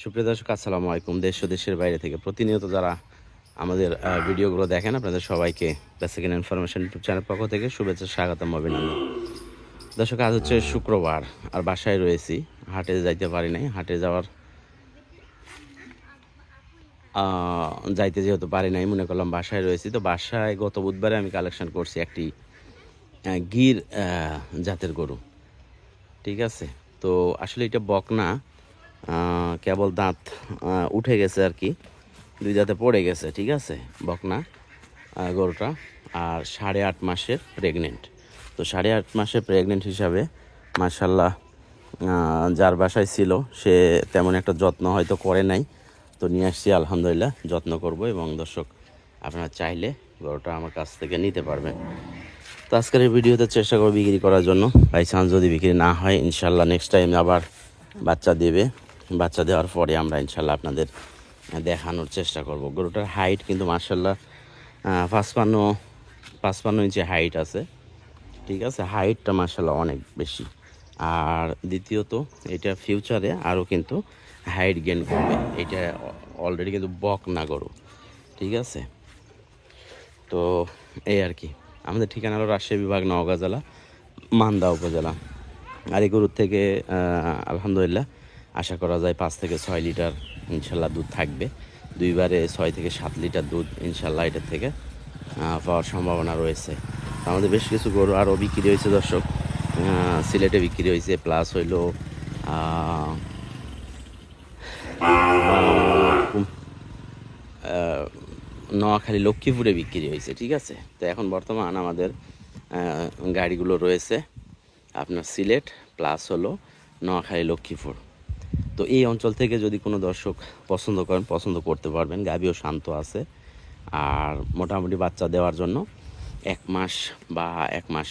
সুপ্রিয় দর্শক, আসসালামু আলাইকুম। দেশ ও দেশের বাইরে থেকে প্রতিনিয়ত যারা আমাদের ভিডিওগুলো দেখেন, আপনাদের সবাইকে বেসিক ইনফরমেশন ইউটিউব চ্যানেল পক্ষ থেকে শুভেচ্ছা, স্বাগতম, অভিনন্দন। দর্শক, আজ হচ্ছে শুক্রবার আর বাসায় রয়েছি, হাটে যাইতে পারি নাই। হাটে যাইতে যেহেতু পারি নাই, মনে করলাম বাসায় রয়েছি। তো বাসায় গত বুধবারে আমি কালেকশন করছি একটি গির জাতের গরু, ঠিক আছে। তো আসলে এটা বকনা, কেবল দাঁত উঠে গেছে আর কি, দুই দাঁতে পড়ে গেছে, ঠিক আছে। বকনা গরুটা, আর 8.5 মাসের প্রেগনেন্ট। তো 8.5 মাসের প্রেগনেন্ট হিসাবে মাশাল্লাহ, যার বাসায় ছিল সে তেমন একটা যত্ন হয়তো করে নাই। তো নিয়ে আসছি, আলহামদুলিল্লাহ যত্ন করব। এবং দর্শক, আপনারা চাইলে গরুটা আমার কাছ থেকে নিতে পারবেন। তো আজকের এই ভিডিওতে চেষ্টা করব বিক্রি করার জন্য। বাই চান্স যদি বিক্রি না হয়, ইনশাল্লাহ নেক্সট টাইম আবার বাচ্চা দেবে। বাচ্চা দেওয়ার পরে আমরা ইনশাল্লাহ আপনাদের দেখানোর চেষ্টা করব। গরুটার হাইট কিন্তু মার্শাল্লাহ 55 ইঞ্চি হাইট আছে, ঠিক আছে। হাইটটা মার্শাল্লাহ অনেক বেশি। আর দ্বিতীয়ত, এটা ফিউচারে আরও কিন্তু হাইট গেইন করবে। এটা অলরেডি কিন্তু বকনা গরু, ঠিক আছে। তো এই আর কি, আমাদের ঠিকানা হলো রাজশাহী বিভাগ, নওগাঁ জেলা, মান্দা উপজেলা। আর এই গরুর থেকে আলহামদুলিল্লাহ আশা করা যায় 5 থেকে 6 লিটার ইনশাল্লাহ দুধ থাকবে। দুইবারে 6 থেকে 7 লিটার দুধ ইনশাল্লাহ এটার থেকে পাওয়ার সম্ভাবনা রয়েছে। আমাদের বেশ কিছু গরু আরও বিক্রি হয়েছে দর্শক, সিলেটে বিক্রি হয়েছে, প্লাস হইল নোয়াখালী লক্ষ্মীপুরে বিক্রি হয়েছে, ঠিক আছে। তো এখন বর্তমান আমাদের গাড়িগুলো রয়েছে আপনার সিলেট প্লাস হলো নোয়াখালী লক্ষ্মীপুর। তো এই অঞ্চল থেকে যদি কোনো দর্শক পছন্দ করেন, পছন্দ করতে পারবেন। গাভীও শান্ত আছে, আর মোটামুটি বাচ্চা দেওয়ার জন্য 1 মাস বা 1 মাস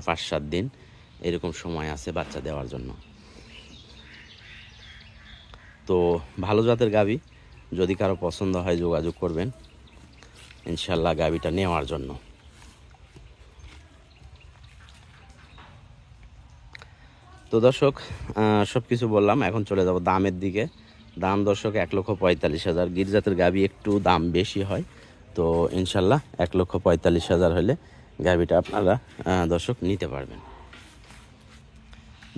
5-7 দিন এরকম সময় আছে বাচ্চা দেওয়ার জন্য। তো ভালো জাতের গাভী যদি কারো পছন্দ হয়, যোগাযোগ করবেন ইনশাল্লাহ গাভীটা নেওয়ার জন্য। তো দর্শক, সব কিছু বললাম, এখন চলে যাব দামের দিকে। দাম দর্শক 1,45,000। গির জাতের গাভী একটু দাম বেশি হয়, তো ইনশাল্লাহ 1,45,000 হলে গাভীটা আপনারা দর্শক নিতে পারবেন।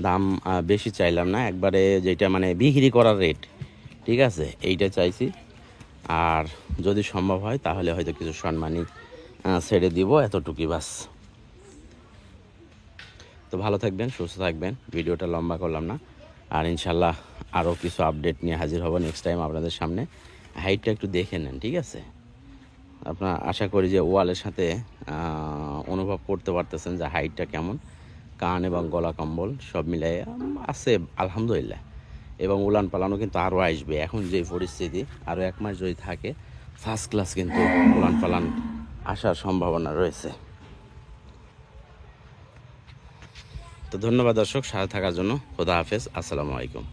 দাম বেশি চাইলাম না, একবারে যেটা মানে বিক্রি করার রেট, ঠিক আছে, এইটা চাইছি। আর যদি সম্ভব হয় তাহলে হয়তো কিছু সম্মানী ছেড়ে দিব, এতটুকুই বাস। তো ভালো থাকবেন, সুস্থ থাকবেন। ভিডিওটা লম্বা করলাম না, আর ইনশাল্লাহ আরও কিছু আপডেট নিয়ে হাজির হব নেক্সট টাইম আপনাদের সামনে। হাইটটা একটু দেখে নেন, ঠিক আছে। আপনার আশা করি যে ওয়ালের সাথে অনুভব করতে পারতেছেন যে হাইটটা কেমন। কান এবং গলা কম্বল সব মিলাই আছে আলহামদুলিল্লাহ। এবং উলান পালানও কিন্তু আরও আসবে। এখন যে পরিস্থিতি, আরও 1 মাস যদি থাকে, ফার্স্ট ক্লাস কিন্তু উলান পালান আসার সম্ভাবনা রয়েছে। তো ধন্যবাদ দর্শক সাথে থাকার জন্য। খোদা হাফেজ, আসসালামু আলাইকুম।